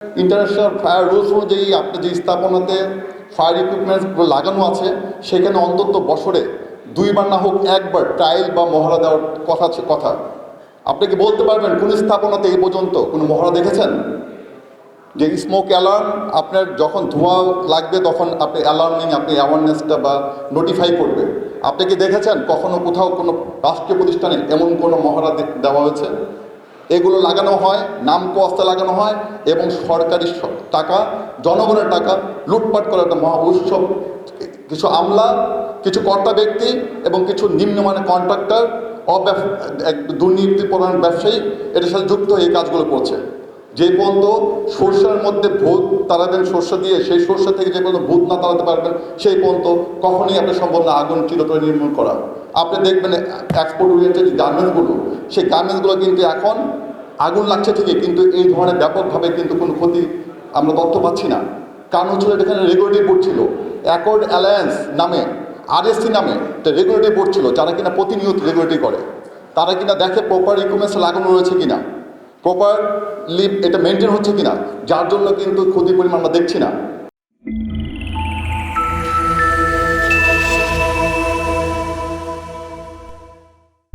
International fire rules অনুযায়ী আপনার যে স্থাপনাতে ফায়ার ইকুইপমেন্টসগুলো লাগানো আছে সেখানে অন্তত বছরে 2 বার না হোক 1 বার ট্রায়াল বা মহড়া দেওয়ার কথা। আপনি কি বলতে পারবেন কোন স্থাপনাতে এই পর্যন্ত কোনো মহড়া দেখেছেন? যে স্মোক অ্যালার্ম, আপনার যখন ধোঁয়া লাগবে তখন আপনি অ্যালার্মিং, আপনি অ্যাওয়ারনেসটা বা নোটিফাই করবে। আপনি কি দেখেছেন কখনো কোথাও কোনো রাষ্ট্রীয় প্রতিষ্ঠানে এমন কোনো মহড়া দেওয়া হয়েছে? এগুলো লাগানো হয়, নাম কস্তা লাগানো হয় এবং সরকারি টাকা, জনগণের টাকা লুটপাট করার একটা মহা উৎসব। কিছু আমলা, কিছু কর্তা ব্যক্তি এবং কিছু নিম্নমানের কন্ট্রাক্টর, দুর্নীতিপরায়ণ ব্যবসায়ী এটার সাথে যুক্ত হয়ে এই কাজগুলো করছে। যে পর্যন্ত সর্ষের মধ্যে ভূত তাড়াবেন সর্ষে দিয়ে, সেই সর্ষে থেকে যে পর্যন্ত ভূত না তাড়াতে পারবেন সেই পর্যন্ত কখনোই আপনার সম্ভব না আগুন চিরতরে নির্মূল করা। আপনি দেখবেন এক্সপোর্ট ওরিয়েন্টেড যে গার্মেন্টসগুলো, সেই গার্মেন্টসগুলো কিন্তু এখন আগুন লাগছে ঠিকই, কিন্তু এই ধরনের ব্যাপকভাবে কিন্তু কোনো ক্ষতি আমরা তথ্য পাচ্ছি না। কারণ হচ্ছিল এখানে রেগুলেটরি বোর্ড ছিল, অ্যাকর্ড অ্যালায়েন্স নামে, আরএসসি নামে একটা রেগুলেটরি বোর্ড ছিল, যারা কিনা প্রতিনিয়ত রেগুলেটরি করে। তারা কিনা দেখে প্রপার ইকুইপমেন্টস লাগানো রয়েছে কিনা, প্রপারলি এটা মেনটেন হচ্ছে কিনা, যার জন্য কিন্তু ক্ষতির পরিমাণ আমরা দেখছি না।